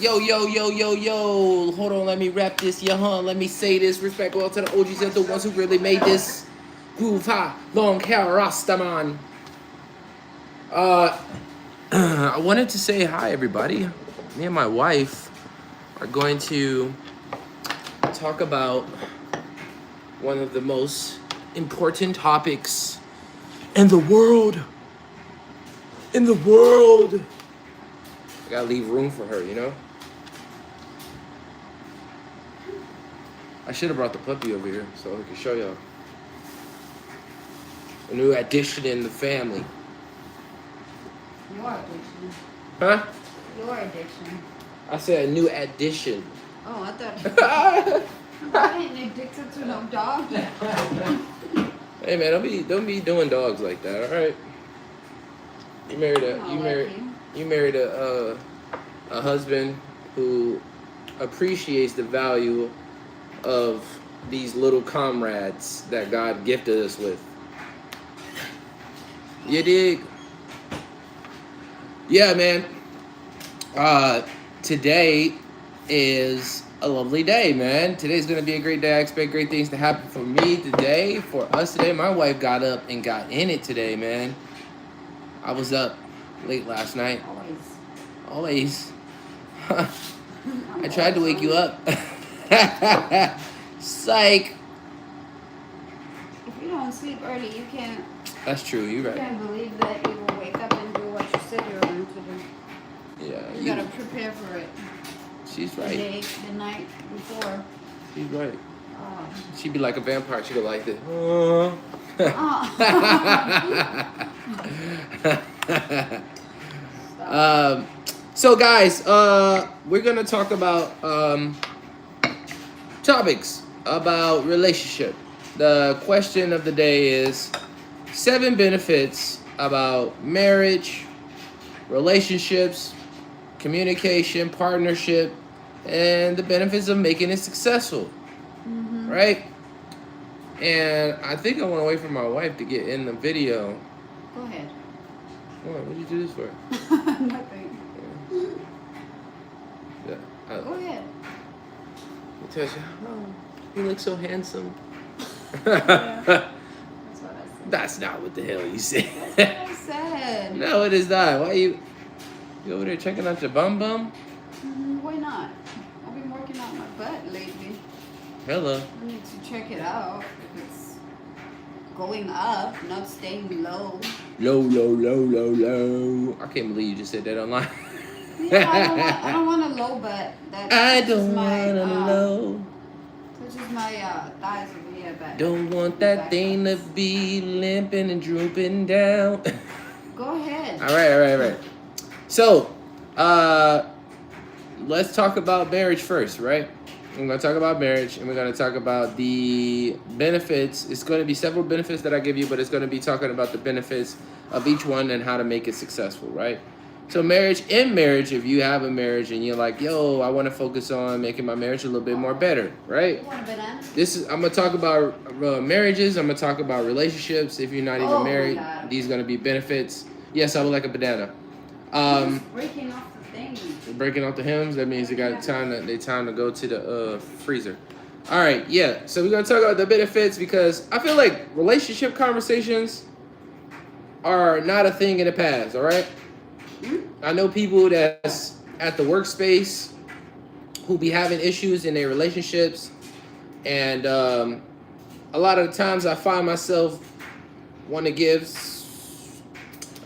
Yo, yo, yo, yo, yo. Hold on, let me rap this. Let me say this. Respect all to the OGs and the ones who really made this. Groove high, long hair, Rastaman. Uh, I wanted to say hi, everybody. Me and my wife are going to talk about one of the most important topics in the world. In the world. I gotta leave room for her, you know? I should have brought the puppy over here so I could show y'all. A new addition in the family. Your addiction. Huh? Your addiction. I said a new addition. Oh, I thought I ain't addicted to no dog. Hey man, don't be doing dogs like that, alright? You married a husband who appreciates the value of these little comrades that God gifted us with. You dig? Yeah, man. Today is a lovely day, man. Today's gonna be a great day. I expect great things to happen for me today, for us today. My wife got up and got in it today, man. I was up late last night. Always. I tried to wake you up. Psych. If you don't sleep early, you can't. That's true. You're right. You can't believe that you will wake up and do what you said you were going to do. Yeah. You gotta prepare for it. She's right. The day, the night before. She's right. Oh. She'd be like a vampire. She'd go like this. So guys, we're gonna talk about topics about relationship. The question of the day is 7 benefits about marriage, relationships, communication, partnership, and the benefits of making it successful. Mm-hmm. Right? And I think I want to wait for my wife to get in the video. Go ahead. What did you do this for? Nothing. Yeah. Go ahead. Touch you. Oh, you look so handsome. Yeah. That's what I said. That's not what the hell you said. That's what I said. No, it is not. Why you over there checking out your bum bum? Why not? I've been working out my butt lately. Hello. I need to check it out if it's going up, not staying low. Low, low, low, low, low. I can't believe you just said that online. Yeah, I don't want a low butt. That I touches don't my, want a low. touches my thighs over here back. Don't want that thing to be limping and drooping down. Go ahead. All right. So, let's talk about marriage first, right? We're going to talk about marriage, and we're going to talk about the benefits. It's going to be several benefits that I give you, but it's going to be talking about the benefits of each one and how to make it successful, right? So in marriage, if you have a marriage and you're like, yo, I want to focus on making my marriage a little bit more better, right? You want a banana? I'm going to talk about marriages. I'm going to talk about relationships. If you're not even married, these are going to be benefits. Yes, I would like a banana. Breaking off the thing. Breaking off the hems, that means they got time to go to the freezer. All right, yeah. So we're gonna talk about the benefits because I feel like relationship conversations are not a thing in the past. All right. I know people that's at the workspace who be having issues in their relationships, and a lot of the times I find myself want to give.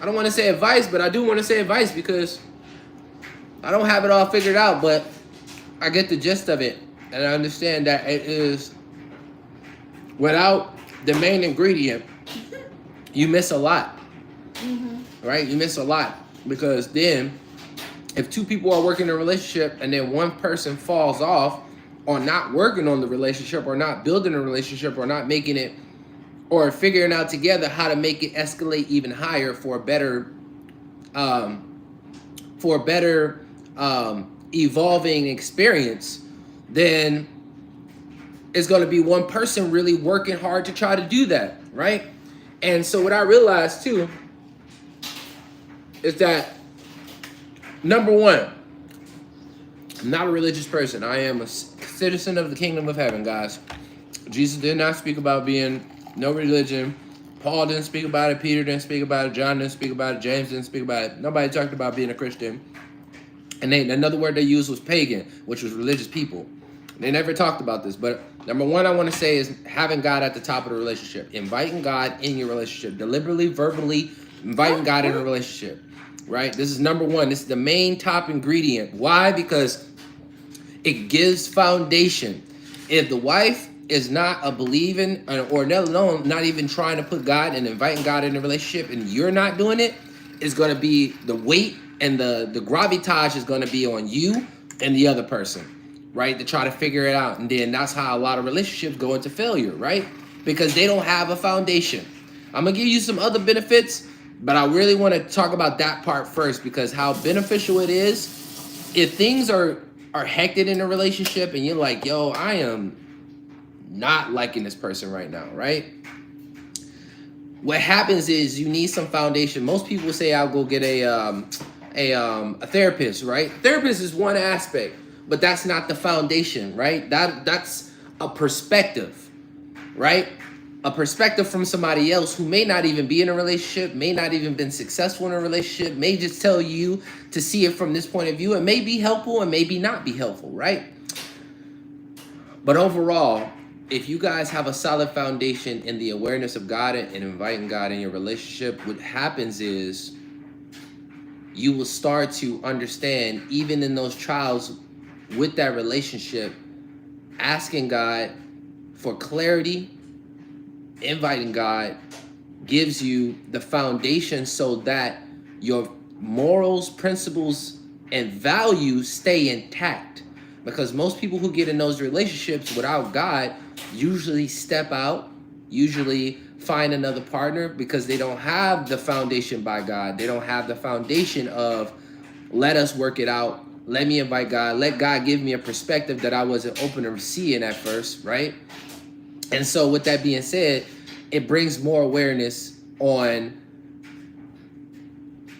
I don't want to say advice, but I do want to say advice because I don't have it all figured out, but I get the gist of it. And I understand that it is without the main ingredient, you miss a lot. Mm-hmm. Right? You miss a lot because then if 2 people are working in a relationship and then one person falls off or not working on the relationship or not building a relationship or not making it or figuring out together how to make it escalate even higher for a better evolving experience, then it's going to be one person really working hard to try to do that, right? And so what I realized too is that, number one, I'm not a religious person. I am a citizen of the kingdom of heaven, guys. Jesus did not speak about being no religion. Paul didn't speak about it. Peter didn't speak about it. John didn't speak about it. James didn't speak about it. Nobody talked about being a Christian. And another word they used was pagan, which was religious people. They never talked about this. But number one I want to say is having God at the top of the relationship. Inviting God in your relationship. Deliberately, verbally inviting God in a relationship. Right? This is number one. This is the main top ingredient. Why? Because it gives foundation. If the wife is not a believing or let alone not even trying to put God and inviting God in a relationship and you're not doing it, it's going to be the weight and the gravitage is going to be on you and the other person, right? To try to figure it out. And then that's how a lot of relationships go into failure, right? Because they don't have a foundation. I'm going to give you some other benefits, but I really want to talk about that part first because how beneficial it is. If things are hectic in a relationship and you're like, yo, I am not liking this person right now, right? What happens is you need some foundation. Most people say I'll go get a therapist, right? Therapist is one aspect, but that's not the foundation, right? That's a perspective, right? A perspective from somebody else who may not even be in a relationship, may not even been successful in a relationship, may just tell you to see it from this point of view. It may be helpful and maybe not be helpful, right? But overall, if you guys have a solid foundation in the awareness of God and inviting God in your relationship, what happens is you will start to understand, even in those trials with that relationship, asking God for clarity, inviting God gives you the foundation so that your morals, principles, and values stay intact. Because most people who get in those relationships without God usually step out, usually find another partner because they don't have the foundation by God. They don't have the foundation of let us work it out. Let me invite God. Let God give me a perspective that I wasn't open to seeing at first, right? And so with that being said, it brings more awareness on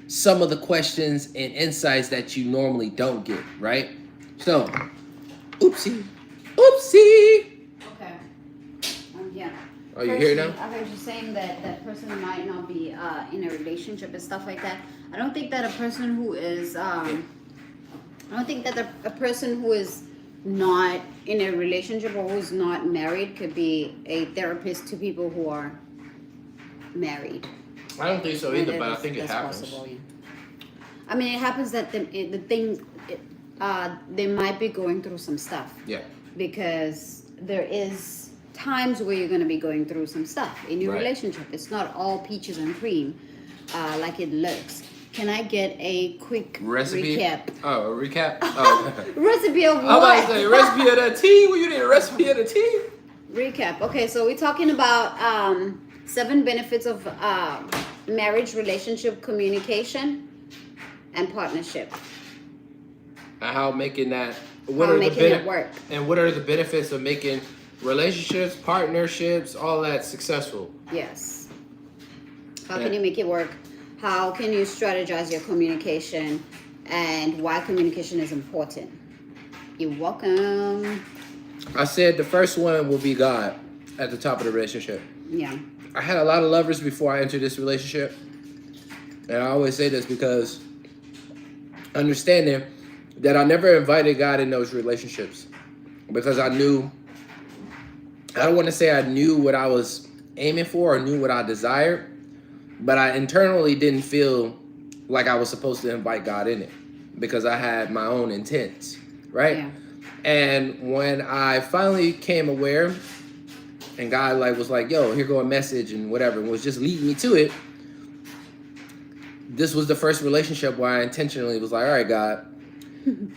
some of the questions and insights that you normally don't get, right? So, oopsie. Okay. Yeah. Are you here now? I heard you saying that that person might not be in a relationship and stuff like that. I don't think that a person who is I don't think that a person who is not in a relationship or who's not married could be a therapist to people who are married. I don't think so either, but I think it happens. Possible, yeah. I mean, it happens that the things they might be going through some stuff. Yeah. Because there is times where you're going to be going through some stuff in your relationship. It's not all peaches and cream like it looks. Can I get a quick recap? Oh, a recap? Oh. Recipe of what? I was about to say, recipe of the tea? Well, you need a recipe of the tea? Recap. Okay, so we're talking about 7 benefits of marriage, relationship, communication, and partnership. And how making that... it work. And what are the benefits of making relationships, partnerships, all that successful? Yes. How can you make it work? How can you strategize your communication? And why communication is important? You're welcome. I said the first one will be God at the top of the relationship. Yeah. I had a lot of lovers before I entered this relationship. And I always say this because understanding that I never invited God in those relationships because I don't want to say I knew what I was aiming for or knew what I desired, but I internally didn't feel like I was supposed to invite God in it because I had my own intents, right? Yeah. And when I finally came aware and God was like, yo, here go a message and whatever, and was just leading me to it, this was the first relationship where I intentionally was like, all right, God,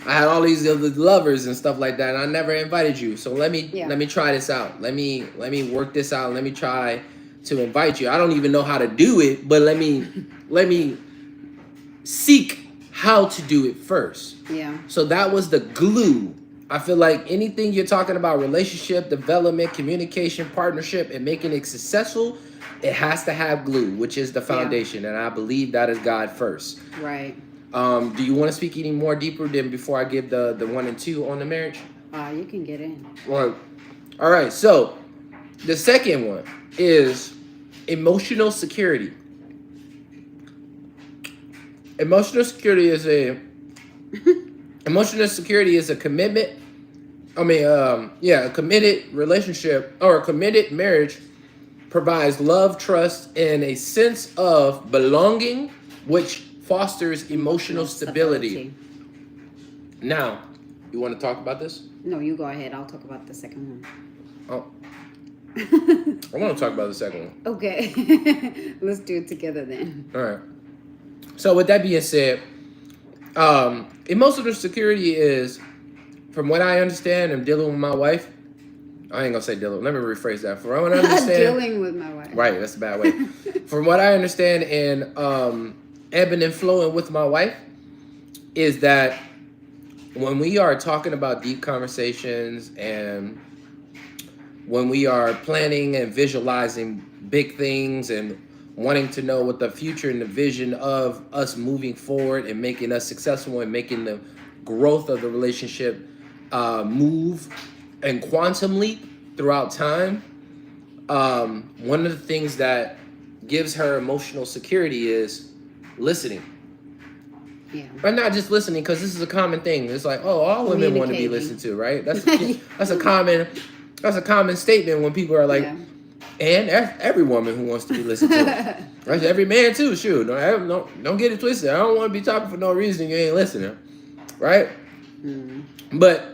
I had all these other lovers and stuff like that, and I never invited you. So let me try this out. Let me work this out. Let me try to invite you. I don't even know how to do it, but let me seek how to do it first. Yeah. So that was the glue. I feel like anything you're talking about, relationship, development, communication, partnership, and making it successful, it has to have glue, which is the foundation. And I believe that is God first. Right. Do you want to speak any more deeper than before I give the 1 and 2 on the marriage? You can get in. Well, all right. So the second one is emotional security. Emotional security is a commitment. A committed relationship or a committed marriage provides love, trust, and a sense of belonging, which fosters emotional stability. Now, you want to talk about this? No, you go ahead. I'll talk about the second one. Oh. I want to talk about the second one. Okay. Let's do it together then. All right. So with that being said, emotional security is, from what I understand, and dealing with my wife. I ain't gonna say dealing. Let me rephrase that. From what I understand, dealing with my wife. Right, that's a bad way. From what I understand, and ebbing and flowing with my wife, is that when we are talking about deep conversations and when we are planning and visualizing big things and wanting to know what the future and the vision of us moving forward and making us successful and making the growth of the relationship move and quantum leap throughout time, one of the things that gives her emotional security is listening. Yeah. But not just listening, because this is a common thing. It's like, oh, all women want to be listened to, right? That's a common statement when people are like, and every woman who wants to be listened to. Right? Every man too, shoot. Don't get it twisted. I don't want to be talking for no reason you ain't listening. Right? But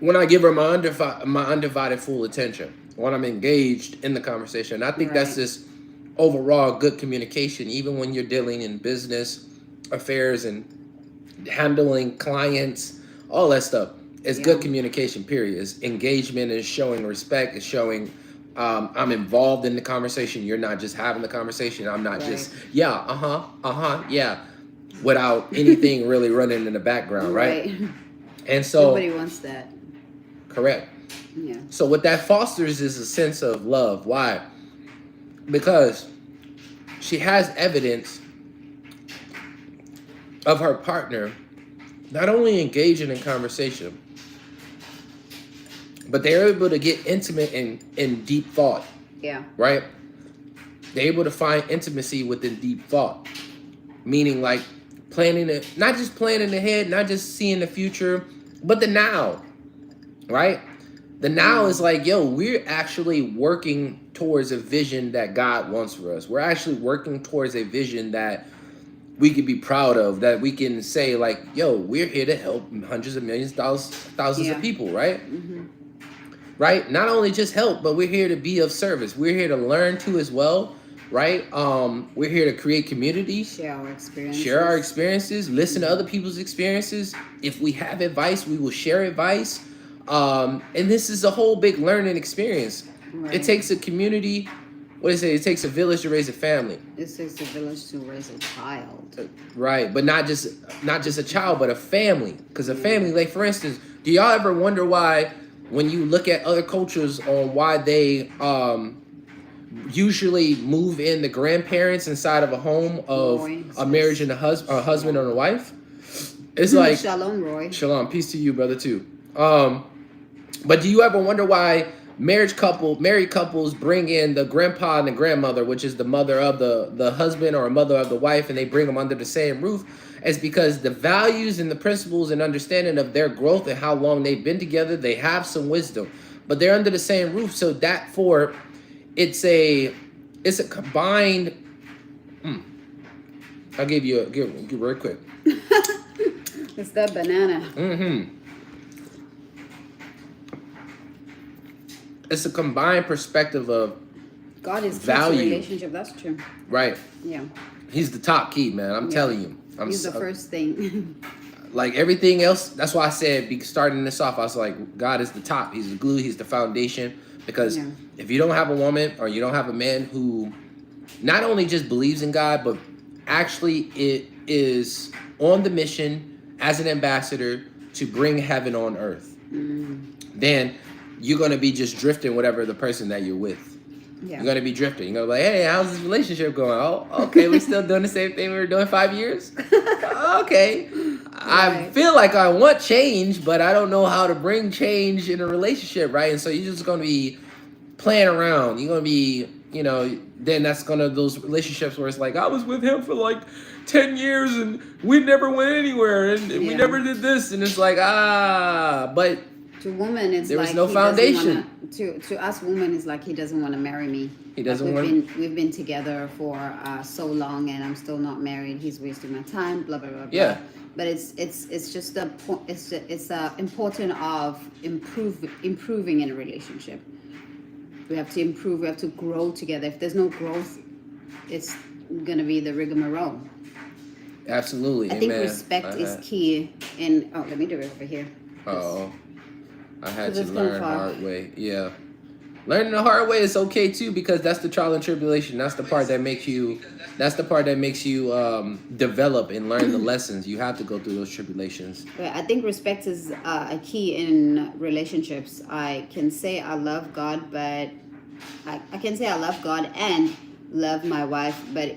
when I give her my undivided full attention, when I'm engaged in the conversation, I think that's just overall good communication, even when you're dealing in business affairs and handling clients, all that stuff. It's good communication, period. It's engagement, is showing respect, is showing I'm involved in the conversation. You're not just having the conversation. I'm not just, without anything really running in the background, right? And so nobody wants that. Correct. Yeah. So what that fosters is a sense of love. Why? Because she has evidence of her partner not only engaging in conversation, but they're able to get intimate in deep thought. Yeah. Right? They're able to find intimacy within deep thought. Meaning like planning it, not just planning ahead, not just seeing the future, but the now. Right? The now is like, yo, we're actually working towards a vision that God wants for us. We're actually working towards a vision that we could be proud of, that we can say like, yo, we're here to help hundreds of millions, thousands of people, right? Right? Not only just help, but we're here to be of service. We're here to learn too as well, right? We're here to create community. Share our experiences. Listen to other people's experiences. If we have advice, we will share advice. And this is a whole big learning experience. Right. It takes a community. What do they say? It takes a village to raise a family. It takes a village to raise a child. Right, but not just a child, but a family. Because a family, like for instance, do y'all ever wonder why, when you look at other cultures on why they usually move in the grandparents inside of a home of a marriage and a husband and a wife? It's like Shalom, Roy. Shalom, peace to you, brother too. But do you ever wonder why married couples bring in the grandpa and the grandmother, which is the mother of the husband or a mother of the wife, and they bring them under the same roof? It's because the values and the principles and understanding of their growth and how long they've been together, they have some wisdom, but they're under the same roof. So it's a combined. I'll give very quick. It's that banana. It's a combined perspective of God is value. Relationship. That's true. Right. Yeah. He's the top key, man. I'm telling you. He's the first thing. Like everything else, that's why I said, starting this off, I was like, God is the top. He's the glue. He's the foundation. Because if you don't have a woman or you don't have a man who not only just believes in God, but actually it is on the mission as an ambassador to bring heaven on earth, then you're going to be just drifting whatever the person that you're with. Yeah. You're gonna be drifting. You're gonna be like, hey, how's this relationship going? Oh, okay, we're still doing the same thing we were doing 5 years. Okay. I Right. feel like I want change, but I don't know how to bring change in a relationship, right? And so you're just gonna be playing around. You're gonna be, then that's gonna those relationships where it's like, I was with him for like 10 years and we never went anywhere and we Yeah. never did this, and it's like, but To women, it's there was like no he doesn't foundation. To us women, it's like he doesn't want to marry me. He doesn't like want. we've been together for so long, and I'm still not married. He's wasting my time. Blah blah blah. Yeah. Blah. But it's just the point. It's important of improving in a relationship. We have to improve. We have to grow together. If there's no growth, it's gonna be the rigmarole. Absolutely. I think Amen. respect is key. In let me do it over here. Oh, I had 'Cause to it's learn gonna the fall. hard way. Yeah. Learning the hard way is okay too, because that's the trial and tribulation. That's the part that makes you. That's the part that makes you develop and learn the lessons. You have to go through those tribulations. But I think respect is a key in relationships. I can say I love God, but I can say I love God and love my wife, but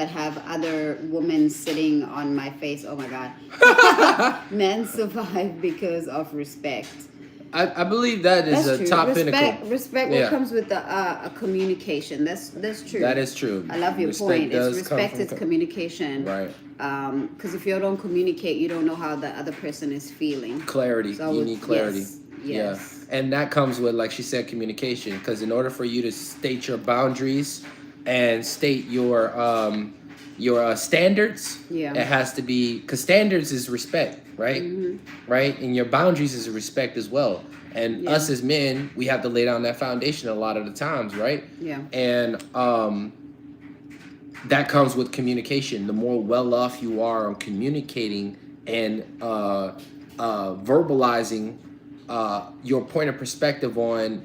have other women sitting on my face. Oh my God, men survive because of respect. I believe that is That's a true. top Respect, pinnacle. respect. Yeah. What comes with the a communication? That's true. That is true. I love your Respect point. does It's come respect from is communication. Right. Because if you don't communicate, you don't know how the other person is feeling. Clarity. So You need clarity. Yes. Yeah. And that comes with, like she said, communication. Because in order for you to state your boundaries and state your standards, Yeah. it has to be, because standards is respect, right? Mm-hmm. Right? And your boundaries is respect as well. And Yeah. us as men, we have to lay down that foundation a lot of the times, right? Yeah. And that comes with communication. The more well off you are on communicating and verbalizing your point of perspective on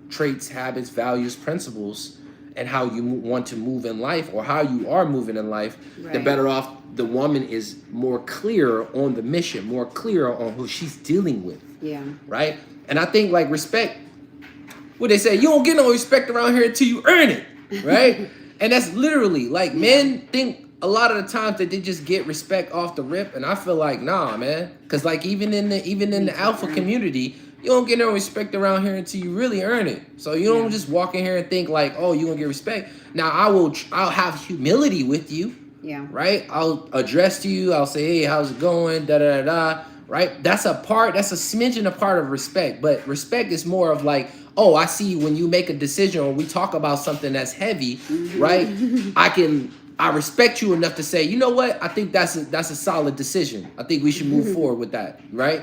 traits, habits, values, principles, and how you want to move in life, or how you are moving in life, the Right. better off the woman is, more clear on the mission, more clear on who she's dealing with. Yeah. Right? And I think, like, respect, what they say, you don't get no respect around here until you earn it, right? And that's literally, like, men think a lot of the times that they just get respect off the rip, and I feel like, nah, man, because, like, even in the alpha community, you don't get no respect around here until you really earn it. So you don't just walk in here and think like, oh, you gonna get respect. Now I'll have humility with you, Yeah. right? I'll address you. I'll say, hey, how's it going? Da da da da. Right? That's a smidgen a part of respect. But respect is more of like, oh, I see when you make a decision or we talk about something that's heavy, right? I respect you enough to say, you know what? I think that's a solid decision. I think we should move forward with that, right?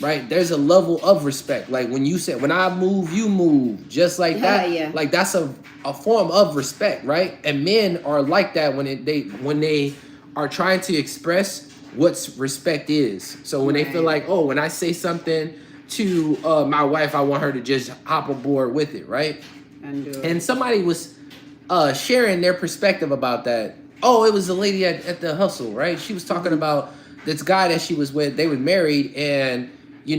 Right? There's a level of respect. Like when you said, when I move, you move, just like that. Yeah. Like that's a form of respect, right? And men are like that when they are trying to express what respect is. So when they feel like, oh, when I say something to my wife, I want her to just hop aboard with it, right? And somebody was sharing their perspective about that. Oh, it was a lady at the hustle, right? She was talking about this guy that she was with. They were married, and he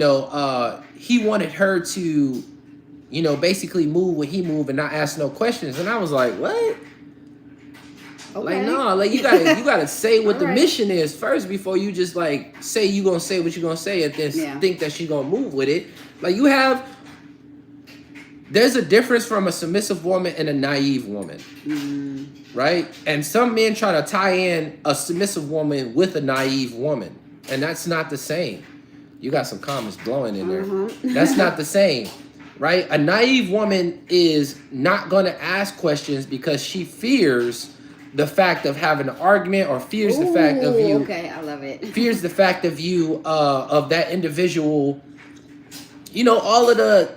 wanted her to, basically move when he moved and not ask no questions. And I was like, what? Okay. Like, no, like you gotta say what the Alright. mission is first before you just like say you gonna say what you gonna say and then think that she gonna move with it. Like there's a difference from a submissive woman and a naive woman, right? And some men try to tie in a submissive woman with a naive woman, and that's not the same. You got some comments blowing in there. That's not the same, right? A naive woman is not going to ask questions because she fears the fact of having an argument, or fears the fact of you. Okay, I love it. Fears the fact of you, of that individual. All of the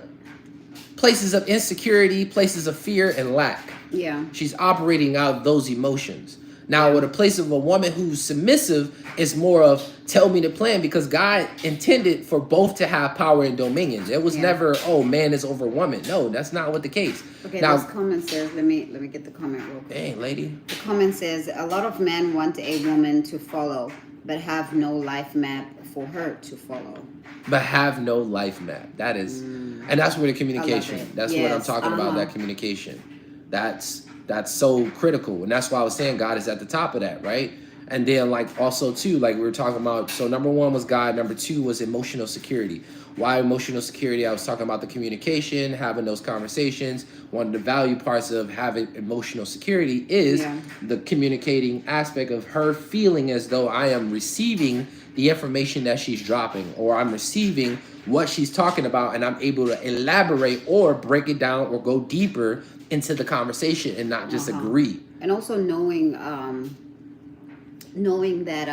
places of insecurity, places of fear and lack. Yeah. She's operating out of those emotions. Now, with a place of a woman who's submissive, it's more of tell me the plan, because God intended for both to have power and dominion. It was never, oh, man is over woman. No, that's not what the case. Okay, now, this comment says, let me get the comment real quick. Dang, lady. The comment says, a lot of men want a woman to follow, but have no life map for her to follow. But have no life map. That is, and that's where the communication. That's what I'm talking about, that communication. That's so critical, and that's why I was saying God is at the top of that, right? And then like also too, like we were talking about, so number one was God, number two was emotional security. Why emotional security? I was talking about the communication, having those conversations. One of the value parts of having emotional security is the communicating aspect of her feeling as though I am receiving the information that she's dropping, or I'm receiving what she's talking about, and I'm able to elaborate or break it down or go deeper into the conversation and not just agree. And also knowing that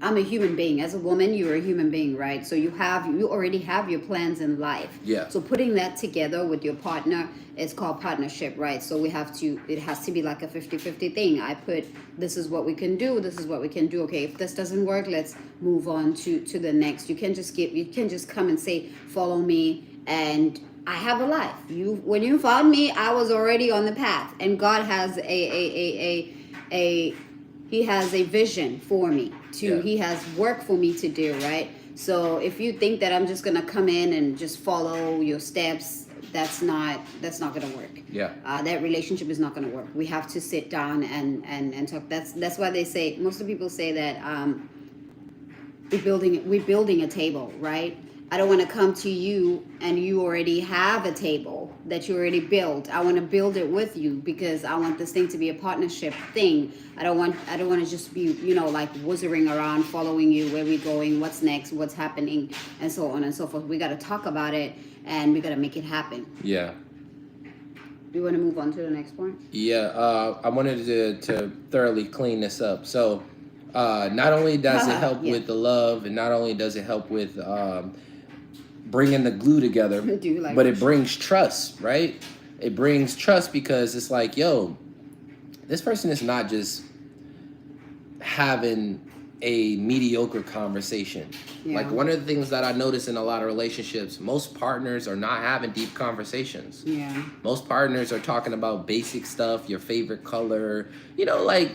I'm a human being. As a woman, you're a human being, right? So you already have your plans in life. Yeah. So putting that together with your partner is called partnership, right? So it has to be like a 50-50 thing. This is what we can do, this is what we can do. Okay, if this doesn't work, let's move on to the next. You can just come and say, follow me, and I have a life. When you found me, I was already on the path, and God has He has a vision for me too. He has work for me to do, right? So if you think that I'm just gonna come in and just follow your steps, that's not gonna work. Yeah. That relationship is not gonna work. We have to sit down and talk. That's why they say, most of the people say that we're building a table, right? I don't want to come to you and you already have a table that you already built. I want to build it with you because I want this thing to be a partnership thing. I don't want to just be, like whizzing around, following you, where we going, what's next, what's happening, and so on and so forth. We got to talk about it and we got to make it happen. Yeah. Do you want to move on to the next point? Yeah. I wanted to thoroughly clean this up. So not only does it help with the love, and not only does it help with bringing the glue together, but it brings trust, right? It brings trust because it's like, yo, this person is not just having a mediocre conversation. Like one of the things that I notice in a lot of relationships, most partners are not having deep conversations. Yeah. Most partners are talking about basic stuff, your favorite color, like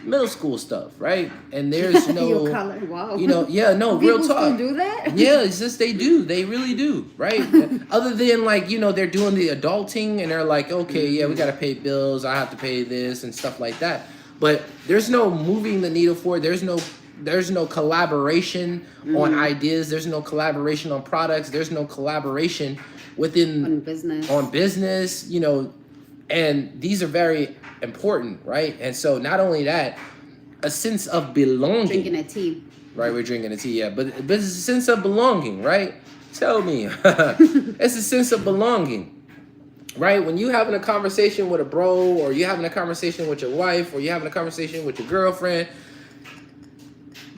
middle school stuff, right? And there's no Your color, wow. Real talk. People do that? Yeah, it's just they do. They really do, right? Other than like, they're doing the adulting and they're like, okay, yeah, we got to pay bills. I have to pay this and stuff like that. But there's no moving the needle forward. There's no collaboration on ideas. There's no collaboration on products. There's no collaboration on business, and these are very important, right? And so not only that, a sense of belonging. Drinking a tea. Right, we're drinking a tea, yeah. But it's a sense of belonging, right? Tell me. It's a sense of belonging, right? When you having a conversation with a bro, or you having a conversation with your wife, or you having a conversation with your girlfriend,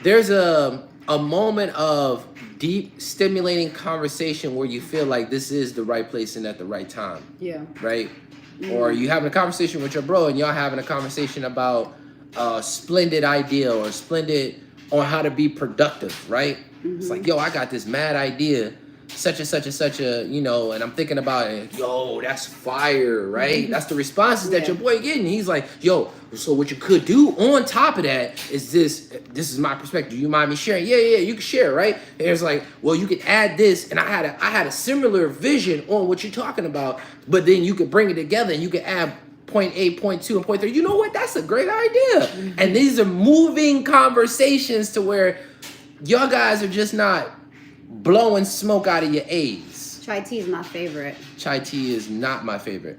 there's a moment of deep, stimulating conversation where you feel like this is the right place and at the right time. Yeah. Right? Or you having a conversation with your bro and y'all having a conversation about a splendid idea or splendid on how to be productive, right? It's like, yo, I got this mad idea, such and such and such a, and I'm thinking about it, yo, that's fire, right? That's the responses that your boy getting. He's like, yo, so what you could do on top of that is this is my perspective. Do you mind me sharing? Yeah, you can share, right? And it's like, well, you could add this, and I had a similar vision on what you're talking about, but then you could bring it together and you could add point A, point 2, and point 3. You know what? That's a great idea. And these are moving conversations to where y'all guys are just not blowing smoke out of your A's. Chai tea is my favorite. Chai tea is not my favorite.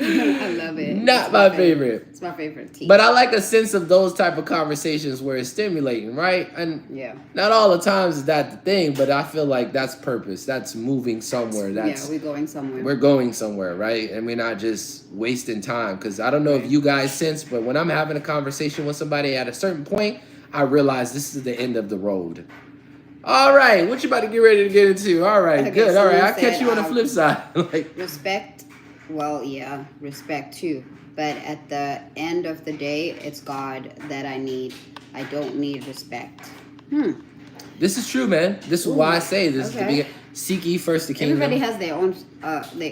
I love it. Not my favorite. It's my favorite tea. But I like a sense of those type of conversations where it's stimulating, right? And not all the times is that the thing, but I feel like that's purpose. That's moving somewhere. We're going somewhere. We're going somewhere, right? And we're not just wasting time. Because I don't know if you guys sense, but when I'm having a conversation with somebody at a certain point, I realize this is the end of the road. All right, what you about to get ready to get into? All right, okay, good. So all right, I'll catch you on the flip side. Respect. Well, yeah, respect too. But at the end of the day, it's God that I need. I don't need respect. This is true, man. This is why I say this is the beginning. Seek ye first the kingdom. Everybody has their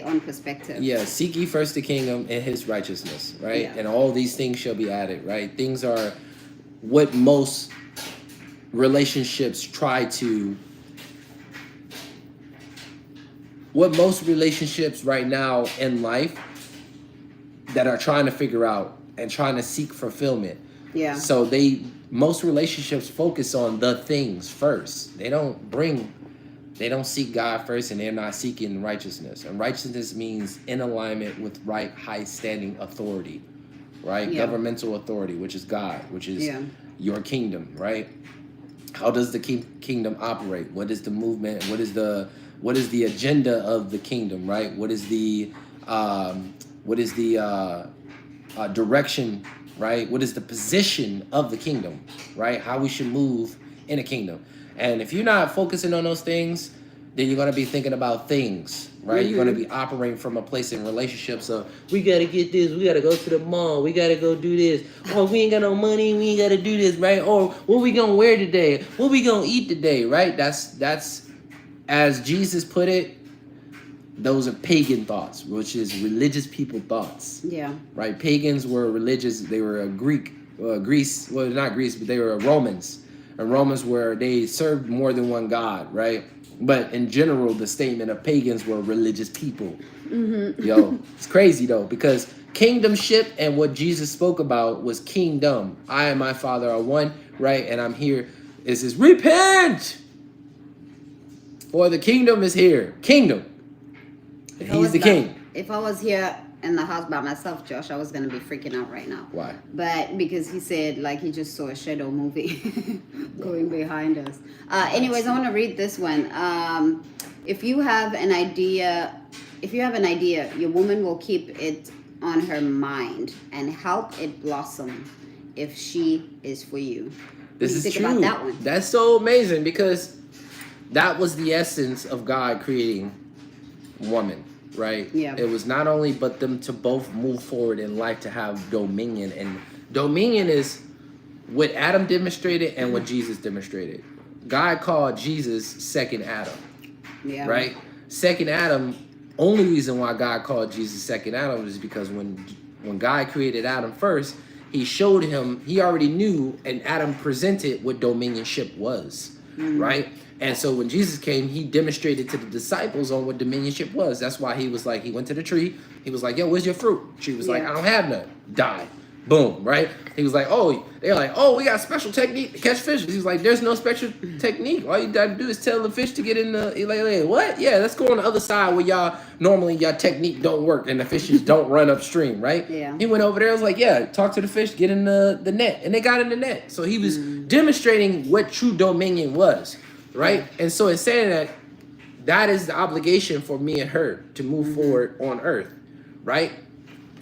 own perspective. Yeah, seek ye first the kingdom and his righteousness, right? Yeah. And all these things shall be added, right? Things are what most relationships try to what most relationships right now in life that are trying to figure out and trying to seek fulfillment. Yeah. So most relationships focus on the things first. They don't seek God first, and they're not seeking righteousness. And righteousness means in alignment with right, high standing authority, right? Yeah. Governmental authority, which is God, which is Yeah. your kingdom, right? How does the kingdom operate? What is the movement? What is the agenda of the kingdom, right? What is the direction, right? What is the position of the kingdom, right? How we should move in a kingdom. And if you're not focusing on those things, then you're going to be thinking about things, right? You're going to be operating from a place in relationships of, we got to get this, we got to go to the mall, we got to go do this. Oh, we ain't got no money, we ain't got to do this, right? Or what we going to wear today? What we going to eat today, right? That's as Jesus put it, those are pagan thoughts, which is religious people thoughts. Yeah. Right? Pagans were religious. They were Greece. Well, not Greece, but they were Romans. And Romans they served more than one god, right? But in general, the statement of pagans were religious people. Yo, it's crazy though, because kingdomship and what Jesus spoke about was kingdom. I and my Father are one, right? And I'm here. It says, repent, for the kingdom is here. Kingdom. He's the king. If I was here in the house by myself, Josh, I was gonna be freaking out right now. Why? But because he said like he just saw a shadow movie going behind us. Anyways, I want to read this one. If you have an idea, your woman will keep it on her mind and help it blossom if she is for you. This is think true. about that one? That's so amazing, because that was the essence of God creating woman, right? Yeah. It was not only but them to both move forward in life, to have dominion. And dominion is what Adam demonstrated and what Jesus demonstrated. God called Jesus second Adam. Yeah. Right? Second Adam, only reason why God called Jesus second Adam is because when God created Adam first, he showed him, he already knew, and Adam presented what dominionship was, right? And so when Jesus came, he demonstrated to the disciples on what dominionship was. That's why he was like, he went to the tree. He was like, yo, where's your fruit? She was like, I don't have none. Die. Boom, right? He was like, they're like, we got a special technique to catch fish. He was like, there's no special technique. All you gotta do is tell the fish to get in the, like, what? Yeah, let's go on the other side where your technique don't work and the fishes don't run upstream, right? Yeah. He went over there, was like, yeah, talk to the fish, get in the net. And they got in the net. So he was demonstrating what true dominion was, right? And so it's saying that is the obligation for me and her to move forward on earth, right?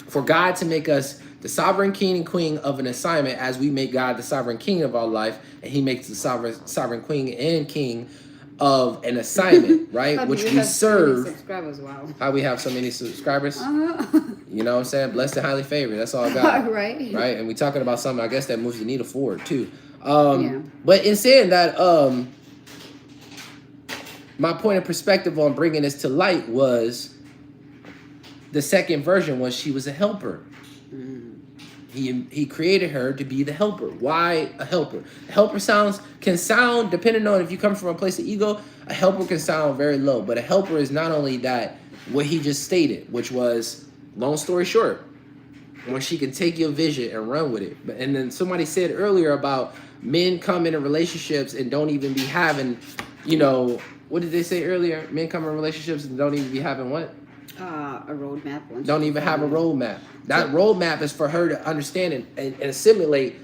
For God to make us the sovereign king and queen of an assignment, as we make God the sovereign king of our life, and he makes the sovereign queen and king of an assignment, right? Which we serve. Subscribers, wow. How we have so many subscribers? You know what I'm saying? Blessed and highly favored. That's all God. Right. Right? And we talking about something, I guess, that moves the needle forward too. But in saying that, my point of perspective on bringing this to light was the second version was she was a helper. He created her to be the helper. Why a helper? A helper can sound, depending on if you come from a place of ego, a helper can sound very low. But a helper is not only that, what he just stated, which was, long story short, when she can take your vision and run with it. And then somebody said earlier about men come into relationships and don't even be having, what did they say earlier? Men come in relationships and don't even be having what? A roadmap. Don't even have a roadmap. That roadmap is for her to understand and assimilate,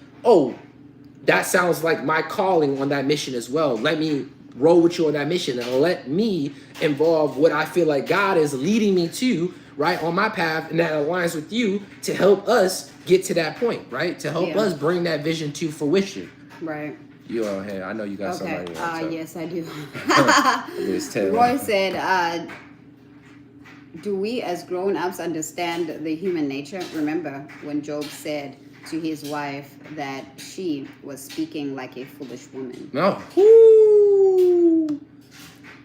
that sounds like my calling on that mission as well. Let me roll with you on that mission and let me involve what I feel like God is leading me to, right, on my path, and that aligns with you to help us get to that point, right? To help us bring that vision to fruition. Right. You are here. I know you got somebody. Yes, I do. Roy Roy said, do we as grown-ups understand the human nature? Remember when Job said to his wife that she was speaking like a foolish woman? No.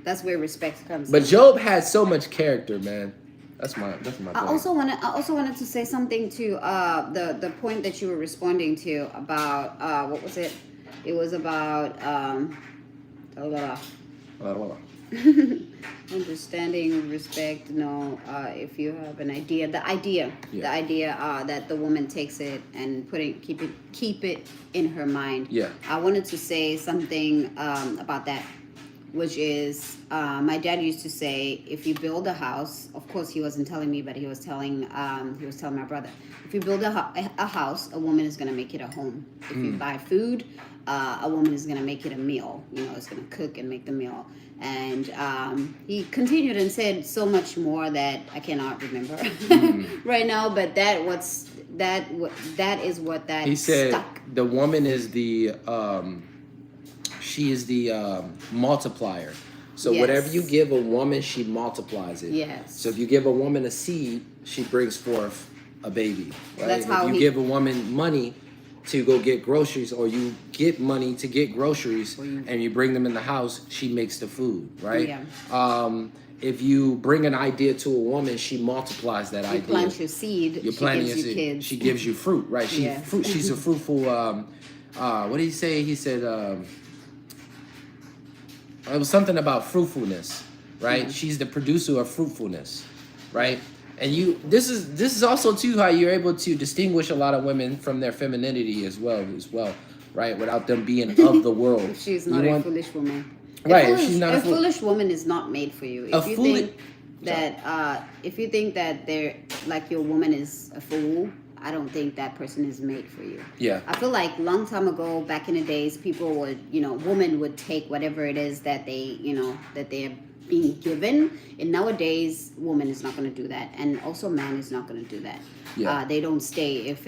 That's where respect comes But in. Job had so much character, man. That's my point. I also wanted to say something to the point that you were responding to about what was it? It was about let Understanding, respect, if you have an idea, the idea that the woman takes it and keep it in her mind. Yeah. I wanted to say something about that, which is my dad used to say, if you build a house, of course he wasn't telling me, but he was telling my brother, if you build a house, a woman is gonna make it a home. If you buy food, a woman is gonna make it a meal. It's gonna cook and make the meal. And he continued and said so much more that I cannot remember right now. But that is what he said. stuck. The woman is she is the multiplier. So Yes. whatever you give a woman, she multiplies it. Yes. So if you give a woman a seed, she brings forth a baby. Right? That's how if you give a woman money to go get groceries, or you get money to get groceries and you bring them in the house, she makes the food, right? Yeah. If you bring an idea to a woman, she multiplies that idea. You plant your seed, You're she planting gives your you seed. kids. She gives you fruit, right? Yeah. She's a fruitful. What did he say? He said it was something about fruitfulness, right? Yeah. She's the producer of fruitfulness, right? And this is also too how you're able to distinguish a lot of women from their femininity as well, right? Without them being of the world. She's not a foolish woman. Right, she's not a foolish woman is not made for you. If you think that they're like your woman is a fool, I don't think that person is made for you. Yeah. I feel like long time ago, back in the days, people would, women would take whatever it is that they're being given, and nowadays woman is not going to do that, and also man is not going to do that. Yeah. They don't stay if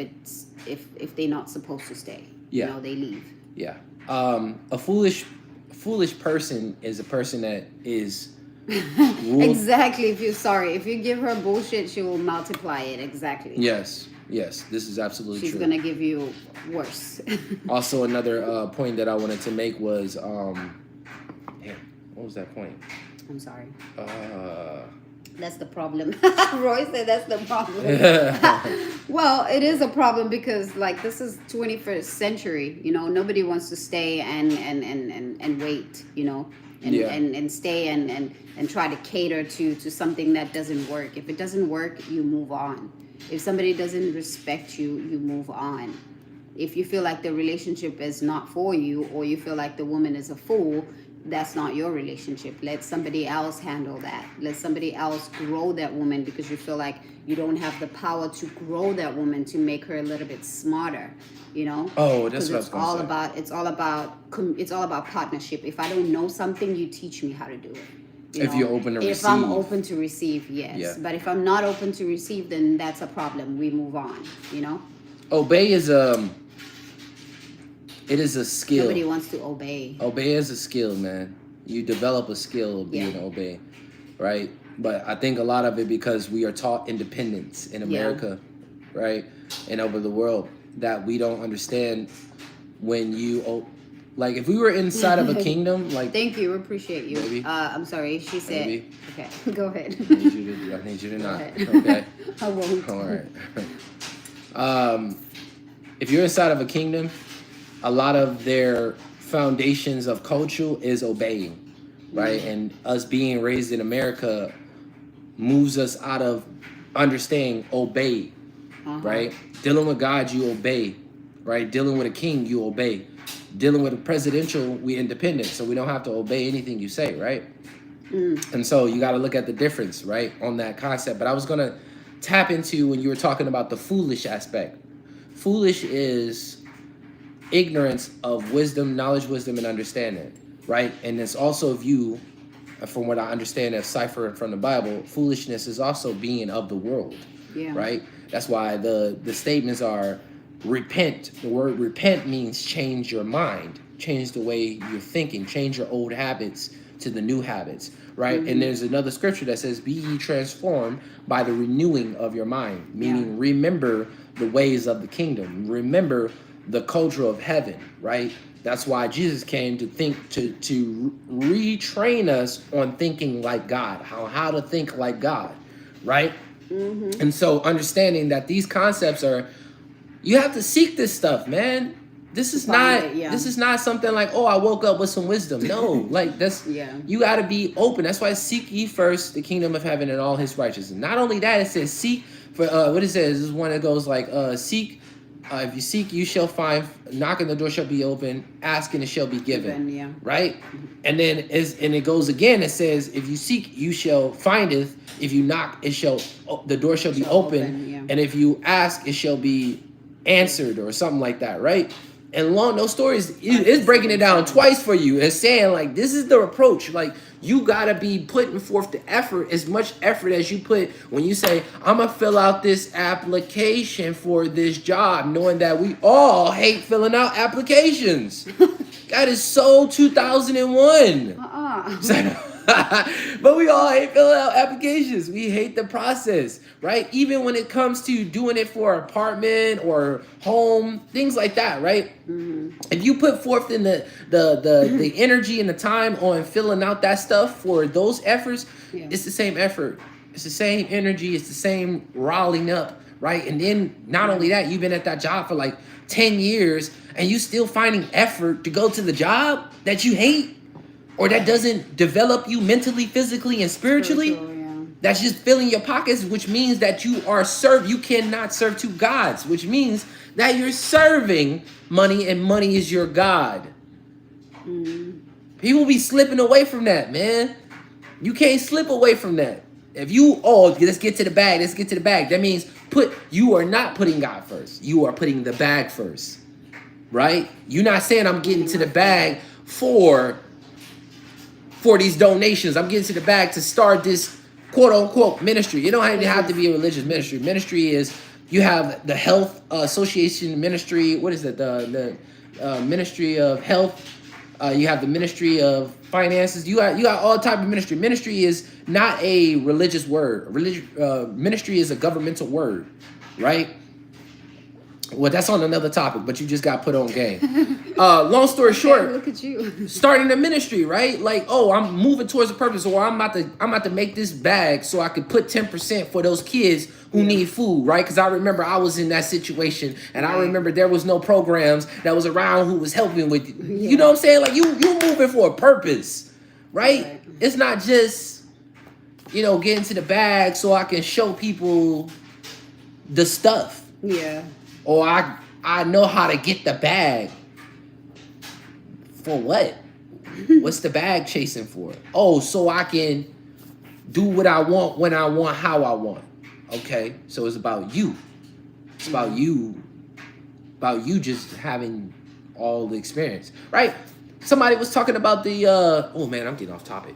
they're not supposed to stay. Yeah. They leave. Yeah. A foolish person is a person that is ruled. Exactly. If you give her bullshit, she will multiply it. Exactly. Yes, this is absolutely She's true. gonna give you worse. Also, another point that I wanted to make was what was that point? I'm sorry. Uh, That's the problem. Roy said that's the problem. Well, it is a problem because this is 21st century. Nobody wants to stay and wait. And stay and try to cater to something that doesn't work. If it doesn't work, you move on. If somebody doesn't respect you, you move on. If you feel like the relationship is not for you, or you feel like the woman is a fool, that's not your relationship. Let somebody else handle that. Let somebody else grow that woman, because you feel like you don't have the power to grow that woman to make her a little bit smarter. Oh, that's what I was going to say. It's all about partnership. If I don't know something, you teach me how to do it. If you're open to receive. If I'm open to receive, yes. Yeah. But if I'm not open to receive, then that's a problem. We move on. Obey is it is a skill. Nobody wants to obey. Obey is a skill, man. You develop a skill of being obey, right? But I think a lot of it because we are taught independence in America, right? And over the world, that we don't understand when you if we were inside of a kingdom, Thank you, appreciate you. Maybe. I'm sorry, she said. Maybe. Okay, go ahead. I need you to not. Okay. I won't. All right. If you're inside of a kingdom, a lot of their foundations of culture is obeying, right? And us being raised in America moves us out of understanding obey, right? Dealing with God, you obey, right? Dealing with a king, you obey. Dealing with a presidential, we independent, so we don't have to obey anything you say, right? And so you got to look at the difference, right, on that concept. But I was going to tap into when you were talking about the foolish aspect. Foolish is ignorance of wisdom, knowledge, wisdom, and understanding, right? And it's also viewed, from what I understand as cipher from the Bible, foolishness is also being of the world, right? That's why the statements are repent. The word repent means change your mind, change the way you're thinking, change your old habits to the new habits, right? And there's another scripture that says, be ye transformed by the renewing of your mind, meaning remember the ways of the kingdom, remember the culture of heaven, right? That's why Jesus came to retrain us on thinking like God, how to think like God, right? And so understanding that these concepts you have to seek this stuff, man. this is find not it, yeah. this is not something like, oh, I woke up with some wisdom. No, like that's Yeah. you got to be open. That's why seek ye first the kingdom of heaven and all his righteousness. Not only that, it says seek for what it says is one that goes like seek. If you seek, you shall find. Knock, and the door shall be open. Ask, and it shall be given. Yeah. Right, and then it goes again. It says, if you seek, you shall findeth. If you knock, the door shall be open. Yeah. And if you ask, it shall be answered, or something like that. Right. And long those stories is breaking it down twice for you and saying like this is the approach. Like you gotta be putting forth the effort, as much effort as you put when you say, I'm gonna fill out this application for this job, knowing that we all hate filling out applications. That is so 2001. But we all hate filling out applications. We hate the process, right? Even when it comes to doing it for apartment or home, things like that, right? Mm-hmm. If you put forth in the energy and the time on filling out that stuff for those efforts, it's the same effort. It's the same energy. It's the same rolling up, right? And then not only that, you've been at that job for like 10 years and you still finding effort to go to the job that you hate, or that doesn't develop you mentally, physically, and spiritually. Yeah. That's just filling your pockets, which means that you cannot serve two gods, which means that you're serving money and money is your God. People be slipping away from that, man. You can't slip away from that. If you, let's get to the bag, that means you are not putting God first. You are putting the bag first, right? You're not saying I'm getting to the bag for these donations. I'm getting to the bag to start this quote unquote ministry. You don't even have to be a religious ministry. Ministry is, you have the health association ministry. What is it? The ministry of health. You have the ministry of finances. You got all type of ministry. Ministry is not a religious word. Ministry is a governmental word, right? Well, that's on another topic, but you just got put on game. Long story short, look at you. Starting a ministry, right? Like, I'm moving towards a purpose, or I'm about to make this bag so I can put 10% for those kids who need food, right? Because I remember I was in that situation, and I remember there was no programs that was around who was helping with you. You know what I'm saying? Like you moving for a purpose, right? It's not just getting to the bag so I can show people the stuff. Yeah. Or I know how to get the bag. For what? What's the bag chasing for? So I can do what I want, when I want, how I want. Okay, so it's about you. It's about you. About you just having all the experience, right? Somebody was talking about the. Oh man, I'm getting off topic.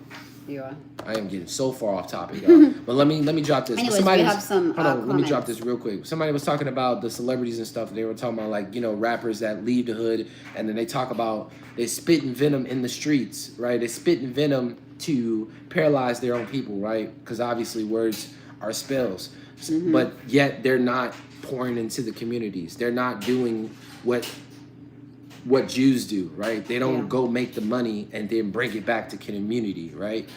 You are. I am getting so far off topic, y'all. But let me drop this. Anyways, we have some let me drop this real quick. Somebody was talking about the celebrities and stuff. They were talking about like rappers that leave the hood, and then they talk about they spitting venom in the streets, right? They spitting venom to paralyze their own people, right? Because obviously words are spells, but yet they're not pouring into the communities. They're not doing what Jews do, right? They don't go make the money and then bring it back to community, right?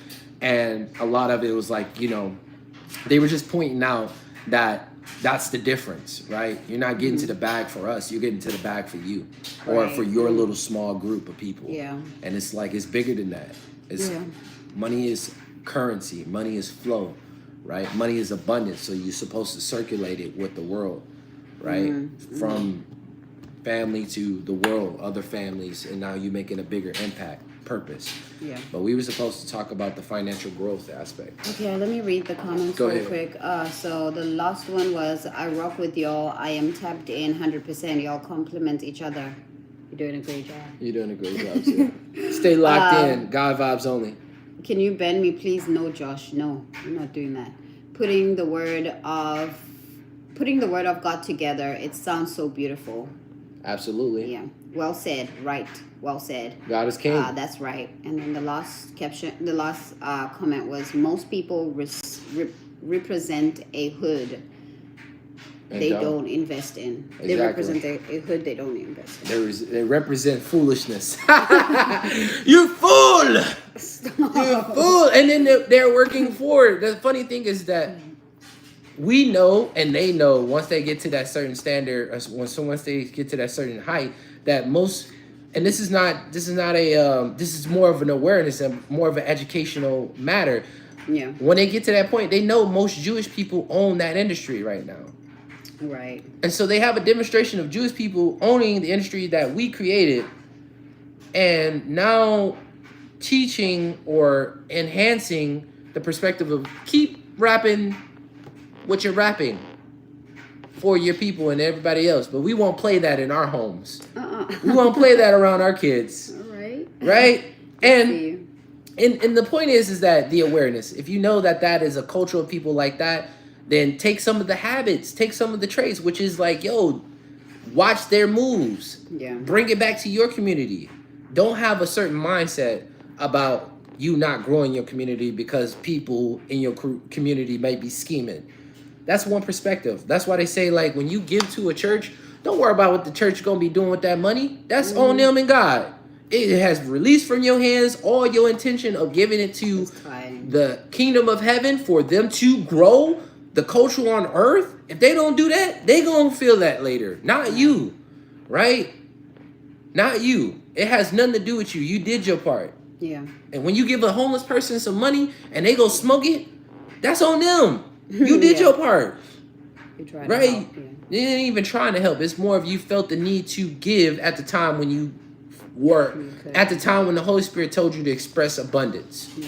And a lot of it was like, they were just pointing out that that's the difference, right? You're not getting to the bag for us, you're getting to the bag for you, or for your little small group of people. Yeah. And it's like, it's bigger than that. Money is currency, money is flow, right? Money is abundance, so you're supposed to circulate it with the world, right? From family to the world, other families, and now you're making a bigger impact, purpose. Yeah. But we were supposed to talk about the financial growth aspect. Okay, let me read the comments real quick. So the last one was, I rock with y'all. I am tapped in 100%. Y'all compliment each other. You're doing a great job. You're doing a great job, too. Stay locked in. God vibes only. Can you bend me, please? No, Josh. No, I'm not doing that. Putting the word of God together. It sounds so beautiful. Absolutely. Yeah. Well said. Right. Well said. God is king. That's right. And then the last comment was, most people represent a hood they don't invest in. Exactly. They represent a hood they don't invest in. They represent foolishness. You fool! You fool! And then they're working for it. The funny thing is that we know and they know once they get to that certain standard, once they get to that certain height, that most, and this is more of an awareness and more of an educational matter. Yeah. When they get to that point, they know most Jewish people own that industry right now. Right. And so they have a demonstration of Jewish people owning the industry that we created, and now teaching or enhancing the perspective of keep rapping what you're rapping for your people and everybody else, but we won't play that in our homes. We won't play that around our kids. All right. Right? And the point is that the awareness, if you know that is a culture of people like that, then take some of the habits, take some of the traits, which is like, yo, watch their moves. Yeah. Bring it back to your community. Don't have a certain mindset about you not growing your community because people in your community might be scheming. That's one perspective. That's why they say, like, when you give to a church, don't worry about what the church is going to be doing with that money. That's on them and God. It has released from your hands all your intention of giving it to the kingdom of heaven for them to grow the culture on earth. If they don't do that, they going to feel that later. Not you, right? Not you. It has nothing to do with you. You did your part. Yeah. And when you give a homeless person some money and they go smoke it, that's on them. You did your part. You tried right? to help, You ain't even trying to help. It's more of you felt the need to give at the time when you were, at the time when the Holy Spirit told you to express abundance. Yeah.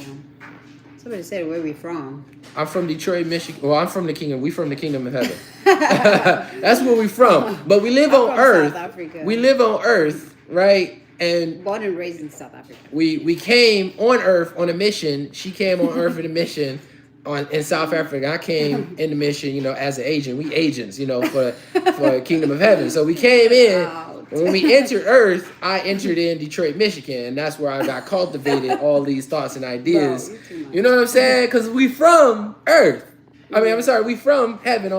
Somebody said, where we from? I'm from Detroit, Michigan. Well, I'm from the kingdom. We from the kingdom of heaven. That's where we from. But we live on earth. South Africa. We live on earth, right? And born and raised in South Africa. We came on earth on a mission. She came on earth on a mission in South Africa. I came in the mission, as an agent. We agents, for Kingdom of Heaven. So we came in. When we entered Earth, I entered in Detroit, Michigan, and that's where I got cultivated all these thoughts and ideas. You know what I'm saying? Because we from Earth. We from heaven,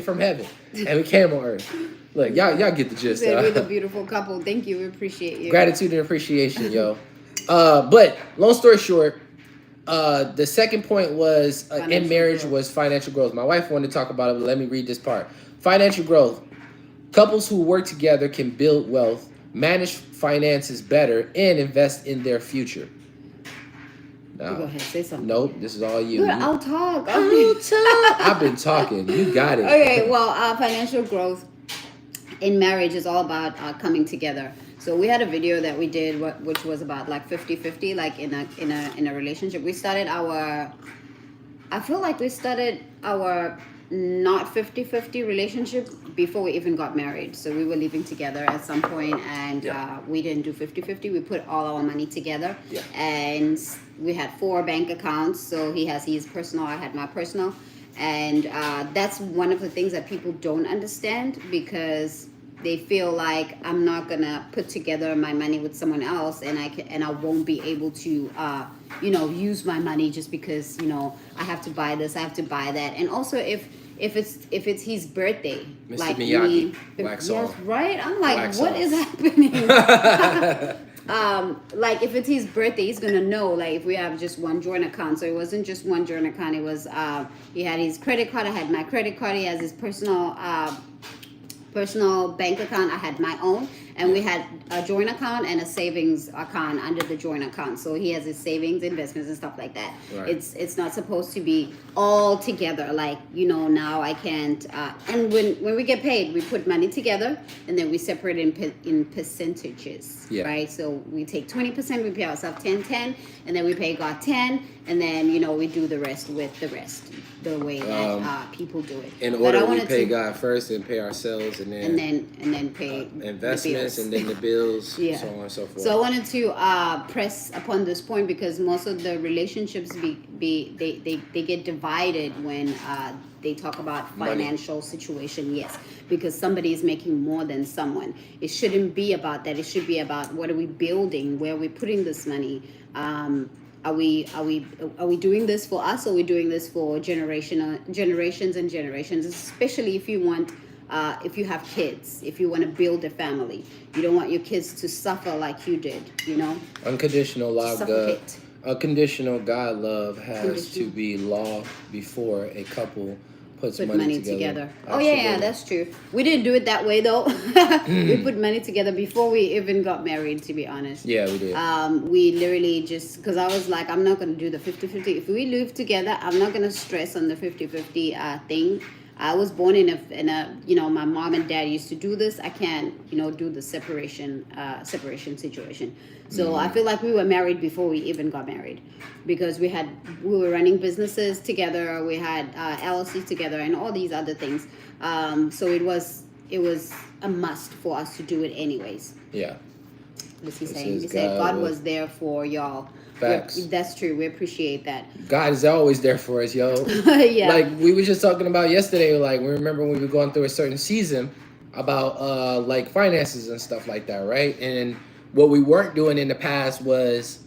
from heaven, and we came on Earth. Look, y'all get the gist. We're the beautiful couple. Thank you. We appreciate you. Gratitude and appreciation, yo. But long story short, the second point was in marriage was financial growth. My wife wanted to talk about it, but let me read this part. Financial growth. Couples who work together can build wealth, manage finances better, and invest in their future. Now, go ahead, say something. Nope, this is all you. Good, I'll talk. I've been talking. You got it. Okay, well, financial growth in marriage is all about coming together. So we had a video that we did, which was about like 50-50, like in a relationship. We started our not 50-50 relationship before we even got married. So we were living together at some point, and we didn't do 50-50. We put all our money together, and we had 4 bank accounts. So he has his personal, I had my personal, and that's one of the things that people don't understand, because they feel like I'm not gonna put together my money with someone else, and I won't be able to use my money just because I have to buy this, I have to buy that. And also if it's his birthday, Mr. like Miyagi, Black Song. yes, right? I'm like, Black what Song. is happening? Like if it's his birthday, he's gonna know. Like if we have just one joint account, so it wasn't just one joint account. It was he had his credit card, I had my credit card. He has his personal bank account, I had my own, and we had a joint account and a savings account under the joint account. So he has his savings, investments, and stuff like that. Right. It's not supposed to be all together, like now I can't. And when we get paid, we put money together and then we separate in percentages. Yeah. Right. So we take 20%, we pay ourselves 10, and then we pay God 10, and then we do the rest with the rest, the way that people do it. In order, we pay God first and pay ourselves, and then pay investments, and then the bills, so on and so forth. So I wanted to press upon this point, because most of the relationships they get divided when they talk about financial situation. Yes, because somebody is making more than someone. It shouldn't be about that. It should be about what are we building, where are we putting this money. Are we doing this for us, or are we doing this for generations and generations? Especially if you want, if you have kids, if you want to build a family, you don't want your kids to suffer like you did. Unconditional love, Suffocate. unconditional God love has to be law before a couple puts put money together. Oh yeah, that's true. We didn't do it that way though. We put money together before we even got married, to be honest. Yeah, we did. We literally just, because I was like, I'm not going to do the 50-50. If we live together, I'm not going to stress on the 50-50 thing. I was born in a my mom and dad used to do this. I can't do the separation situation. So I feel like we were married before we even got married, because we were running businesses together. We had LLC together and all these other things. So it was a must for us to do it anyways. Yeah. What is he saying? He said God was there for y'all. Facts. That's true. We appreciate that. God is always there for us, yo. Yeah. Like we were just talking about yesterday. Like we remember when we were going through a certain season about like finances and stuff like that, right? And what we weren't doing in the past was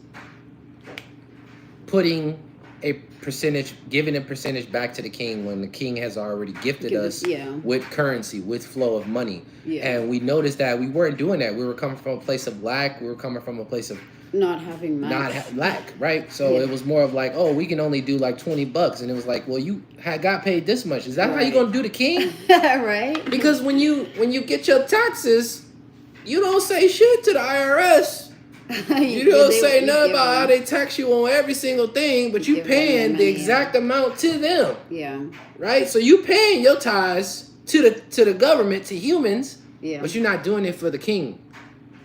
giving a percentage back to the king when the king has already gifted us with currency, with flow of money. Yeah. And we noticed that we weren't doing that. We were coming from a place of lack. We were coming from a place of not having much. Lack, right? So it was more of like, oh, we can only do like $20, and it was like, well, you got paid this much. Is that how you gonna do the king? Right. Because when you get your taxes, you don't say shit to the IRS. You don't say nothing about how they tax you on every single thing, but you paying the exact amount to them. Yeah. Right? So you paying your tithes to the government, to humans, but you're not doing it for the king.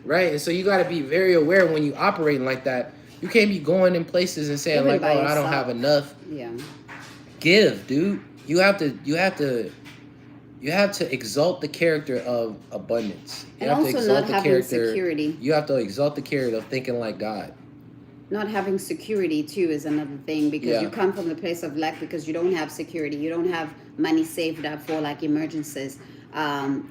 Right? And so you got to be very aware when you operating like that. You can't be going in places and saying like, "Oh, I don't have enough." Yeah. Give, dude. You have to exalt the character of abundance. You and have also to exalt not the having character. security. You have to exalt the character of thinking like God. Not having security too is another thing, because you come from a place of lack because you don't have security. You don't have money saved up for like emergencies.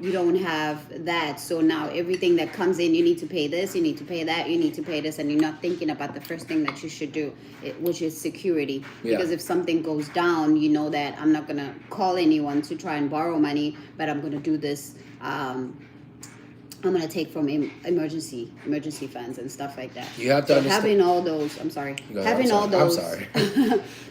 You don't have that. So now everything that comes in, you need to pay this, you need to pay that, you need to pay this, and you're not thinking about the first thing that you should do, which is security. Because if something goes down, you know that I'm not going to call anyone to try and borrow money, but I'm going to do this. I'm going to take from emergency funds and stuff like that. You have to understand. Having all those,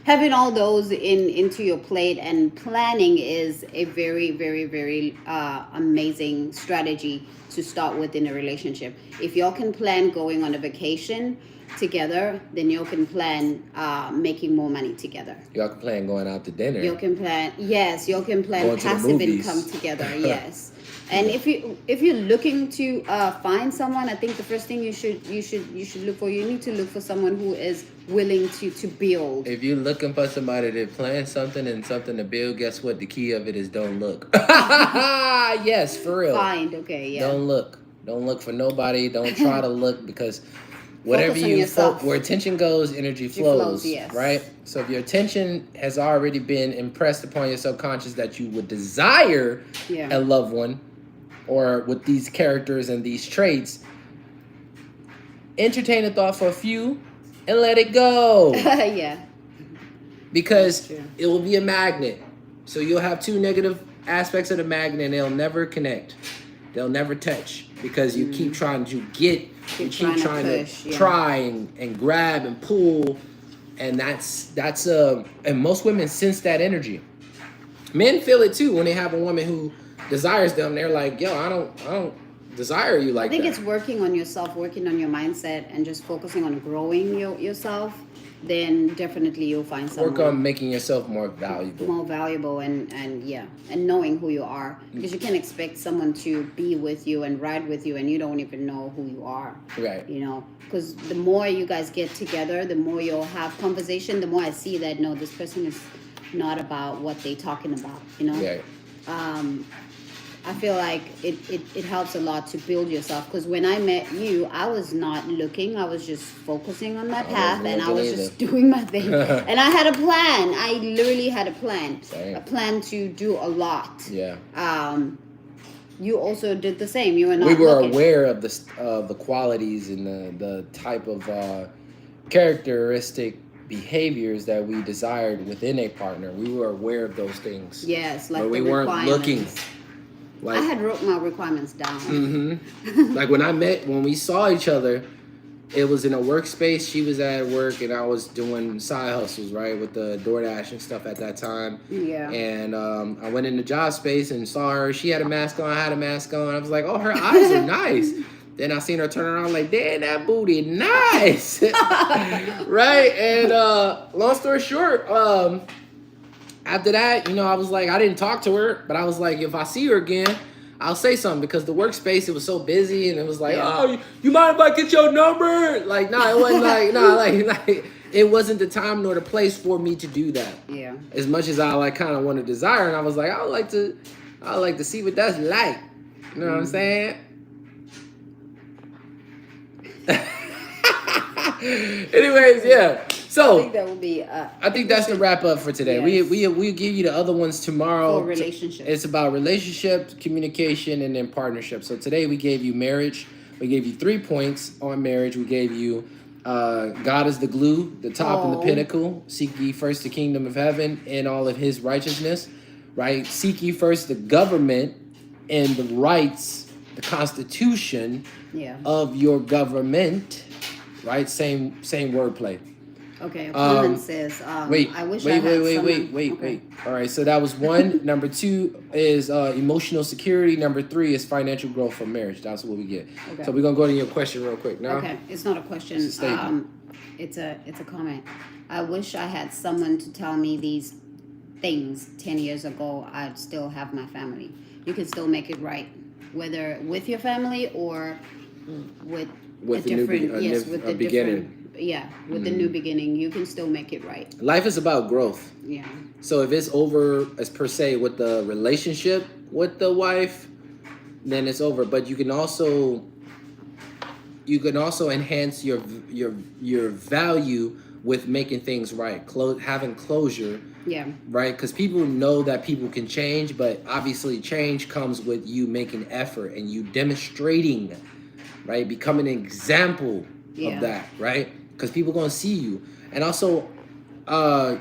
having all those into your plate, and planning is a very, very, very amazing strategy to start with in a relationship. If y'all can plan going on a vacation together, then y'all can plan making more money together. Y'all can plan going out to dinner. Y'all can plan passive income together. Yes. And if you're looking to find someone, I think the first thing you should look for, you need to look for someone who is willing to build. If you're looking for somebody to plan something and something to build, guess what? The key of it is don't look. Yes, for real. Don't look for nobody. Don't try to look, because whatever where attention goes, energy flows. Yes. Right? So if your attention has already been impressed upon your subconscious that you would desire a loved one, or with these characters and these traits, entertain a thought for a few and let it go. Because it will be a magnet. So you'll have two negative aspects of the magnet, and they'll never connect. They'll never touch, because you keep trying to try and grab and pull, and that's and most women sense that energy. Men feel it too when they have a woman who desires them. They're like, yo, I don't desire you like that. I think it's working on yourself, working on your mindset, and just focusing on growing yourself. Then definitely you'll find someone. Work on making yourself more valuable. and knowing who you are, because you can't expect someone to be with you and ride with you and you don't even know who you are. Right. Because the more you guys get together, the more you'll have conversation, the more I see that no, this person is not about what they talking about. Right. I feel like it helps a lot to build yourself, because when I met you, I was not looking. I was just focusing on my path, and I was just doing my thing. And I had a plan. I literally had a plan. Same. A plan to do a lot. Yeah. You also did the same. You were not. We were looking. aware of the qualities and the type of characteristic behaviors that we desired within a partner. We were aware of those things. Yes, like but we the weren't looking. Like, I had wrote my requirements down. Mm-hmm. Like when we saw each other, it was in a workspace. She was at work, and I was doing side hustles, right, with the DoorDash and stuff at that time. Yeah. And I went in the job space and saw her. She had a mask on. I had a mask on. I was like, oh, her eyes are nice. Then I seen her turn around like, damn, that booty nice. Right? And long story short, after that, you know, I was like, I didn't talk to her, but I was like, if I see her again, I'll say something, because the workspace, it was so busy, and it was like, oh, you mind if I get your number? Like, nah, it wasn't like, nah, like it wasn't the time nor the place for me to do that. Yeah. As much as I like kind of want to desire, and I was like, I would like to see what that's like. You know what I'm saying? Anyways, yeah. So I think that will be. I think that's the wrap up for today. Yes. We'll give you the other ones tomorrow. For relationships. It's about relationships, communication, and then partnership. So today we gave you marriage. We gave you 3 points on marriage. We gave you God is the glue, the top and the pinnacle. Seek ye first the kingdom of heaven and all of his righteousness. Right? Seek ye first the government and the rights, the constitution of your government. Right? Same wordplay. Okay, opponent says, wait. I wish I had Wait. All right, so that was 1. Number 2 is emotional security. Number 3 is financial growth from marriage. That's what we get. Okay. So we're gonna go to your question real quick now. Okay, it's not a question. It's a statement. It's a comment. I wish I had someone to tell me these things 10 years ago. I'd still have my family. You can still make it right, whether with your family or with a different with the beginning. Yeah, with the new beginning, you can still make it right. Life is about growth. Yeah. So if it's over, as per se, with the relationship with the wife, then it's over. But you can also enhance your value with making things right, having closure. Yeah. Right, because people know that people can change, but obviously change comes with you making effort and you demonstrating, right, becoming an example of that, right? Because people gonna see you. And also,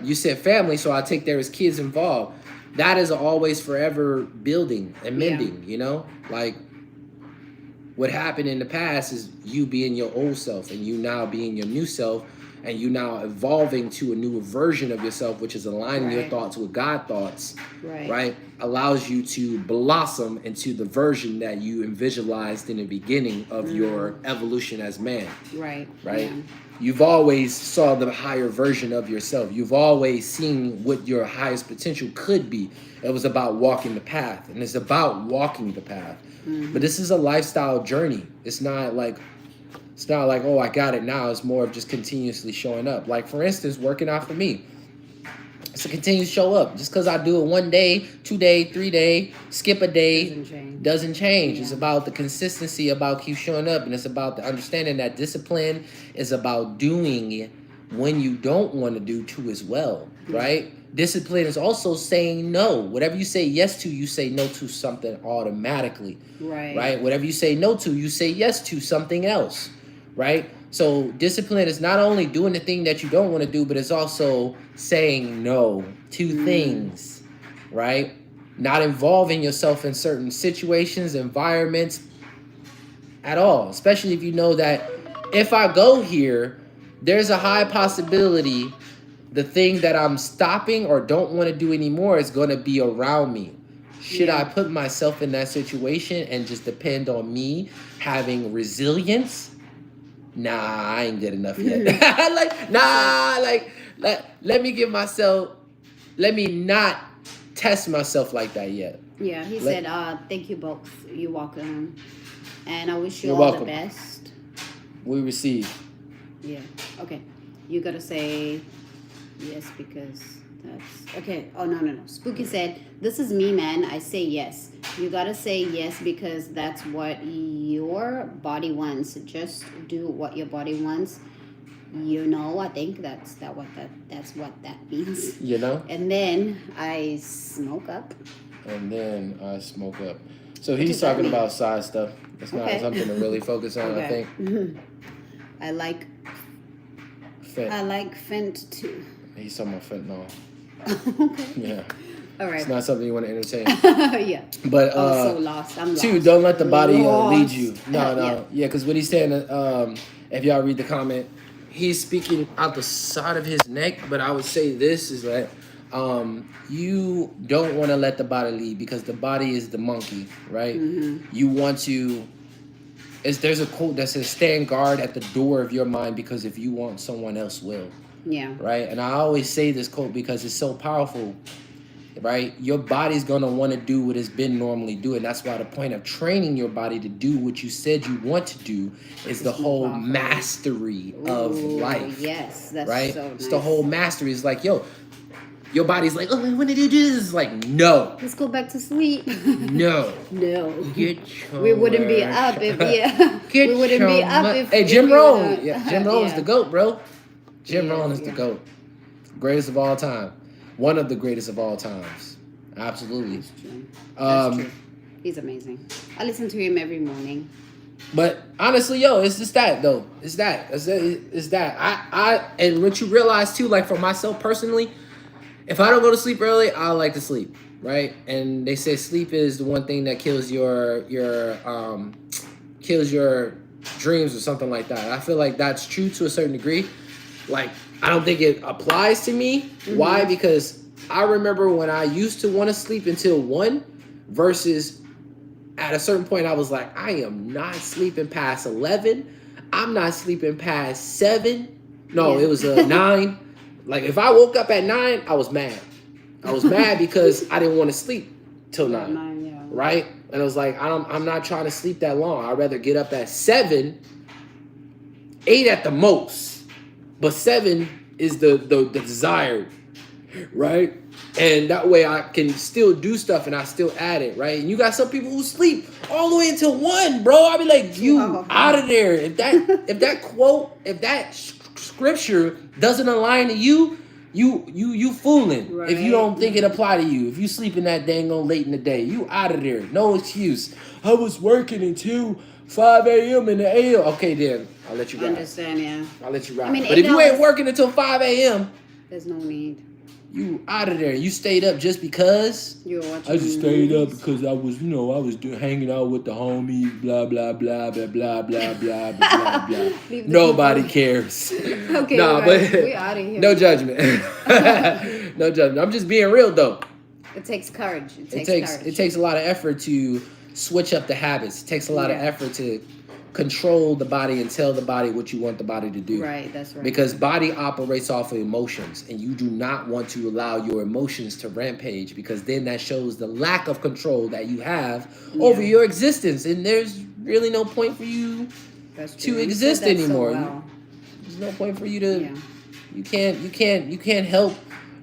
you said family, so I take there as kids involved. That is always forever building and mending, you know? Like, what happened in the past is you being your old self and you now being your new self, and you now evolving to a new version of yourself, which is aligning your thoughts with God thoughts, right? Allows you to blossom into the version that you visualized in the beginning of your evolution as man. Right. Yeah. You've always saw the higher version of yourself. You've always seen what your highest potential could be. It was about walking the path, and it's about walking the path. But this is a lifestyle journey. It's not like, oh, I got it now. It's more of just continuously showing up. Like, for instance, working out for me. It's a continuous show up. Just because I do it 1 day, 2 day, 3 day, skip a day, doesn't change. It's about the consistency, about keep showing up. And it's about the understanding that discipline is about doing when you don't want to do too as well, right? Discipline is also saying no. Whatever you say yes to, you say no to something automatically. Right? Whatever you say no to, you say yes to something else. Right? So discipline is not only doing the thing that you don't want to do, but it's also saying no to things, right? Not involving yourself in certain situations, environments at all, especially if you know that if I go here, there's a high possibility the thing that I'm stopping or don't want to do anymore is going to be around me. Should I put myself in that situation and just depend on me having resilience? Nah, I ain't good enough yet. Let me give myself, let me not test myself like that yet. Yeah, he said, thank you both. You're welcome. And I wish you all the best. We receive. Yeah, okay. You got to say yes because that's, okay. Oh, no. Spooky said, this is me, man. I say yes. You got to say yes because that's what your body wants. Just do what your body wants. You know, I think that's what that means. You know? And then I smoke up. So he's talking about side stuff. It's not something to really focus on, I think. I like Fent. I like Fent too. He's talking about fentanyl. Okay. Yeah. All right. It's not something you want to entertain. Yeah. But so lost. I'm lost. 2, don't let the body lead Lost. you. No. Yeah, because what he's saying, if y'all read the comment, he's speaking out the side of his neck. But I would say this is that you don't want to let the body lead because the body is the monkey, right? You want to. There's a quote that says, "Stand guard at the door of your mind because if you want, someone else will." Yeah. Right, and I always say this quote because it's so powerful. Right, your body's gonna want to do what it's been normally doing. That's why the point of training your body to do what you said you want to do is the whole mastery of life. Yes, that's right. So nice. It's the whole mastery. It's like, yo, your body's like, oh, when did you do this? It's like, no. Let's go back to sleep. No. No. Get your we wouldn't be up if we wouldn't be up if. Hey, Jim if Rohn. Jim Rohn is yeah. the GOAT, bro. Jim Rohn is the GOAT. Greatest of all time. One of the greatest of all times. Absolutely. That's true. That's true. He's amazing. I listen to him every morning. But honestly, yo, it's just that though. It's that. And what you realize too, like for myself personally, if I don't go to sleep early, I like to sleep, right? And they say sleep is the one thing that kills your dreams or something like that. I feel like that's true to a certain degree. Like, I don't think it applies to me. Why? Because I remember when I used to want to sleep until 1 versus at a certain point I was like, I am not sleeping past 11. I'm not sleeping past 7. No, it was 9. Like, if I woke up at 9, I was mad. I was mad because I didn't want to sleep till 9. Right? And I was like, I'm not trying to sleep that long. I'd rather get up at 7, 8 at the most. But 7 is the desired, right? And that way I can still do stuff and I still add it, right? And you got some people who sleep all the way until 1, bro. I'll be like, you out of there. If that quote, if that scripture doesn't align to you, you fooling. Right. If you don't think it apply to you. If you sleeping that dang on late in the day, you out of there. No excuse. I was working until 5 a.m. in the AM. Okay, then I'll let you ride. I understand, yeah. I'll let you ride. I mean, but if you ain't working until 5 a.m., there's no need. You out of there. You stayed up just because? I just stayed up because I was hanging out with the homies, blah, blah, blah, blah, blah, blah, blah, blah, blah. Nobody cares. Okay, nah, guys, but we out of here. No judgment. No judgment. I'm just being real, though. It takes courage. It takes a lot of effort to switch up the habits. It takes a lot of effort to control the body and tell the body what you want the body to do. Right, that's right. Because body operates off of emotions, and you do not want to allow your emotions to rampage, because then that shows the lack of control that you have over your existence, and there's really no point for you to exist anymore. So well. There's no point for you to. You can't help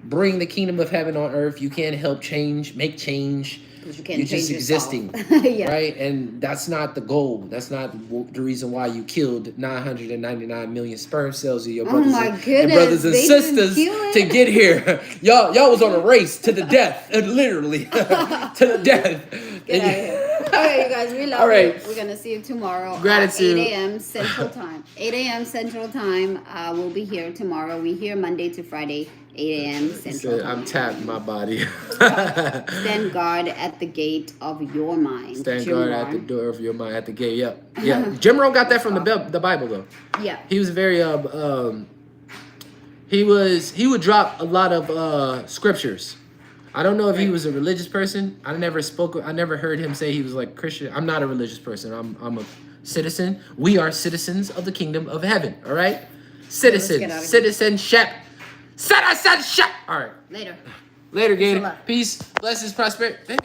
bring the kingdom of heaven on earth. You can't help make change. You're just existing, right? And that's not the goal. That's not the reason why you killed 999 million sperm cells of your brothers and sisters to get here. Y'all was on a race to the death, literally to the death. Get out of here. All right, you guys, we love you. We're gonna see you tomorrow. Gratitude. 8 a.m. Central Time. 8 a.m. Central Time. We'll be here tomorrow. We're here Monday to Friday. 8 a.m. Central Time. I'm tapping my body. Stand guard at the gate of your mind. Stand guard at the door of your mind, at the gate. Yep. Yeah. Jim Rohn got that from the Bible, though. Yeah. He was very he would drop a lot of scriptures. I don't know if he was a religious person. I never heard him say he was like Christian. I'm not a religious person. I'm a citizen. We are citizens of the kingdom of heaven. All right. Citizenship. All right. Later, Gator. Peace, blessings, prosperity.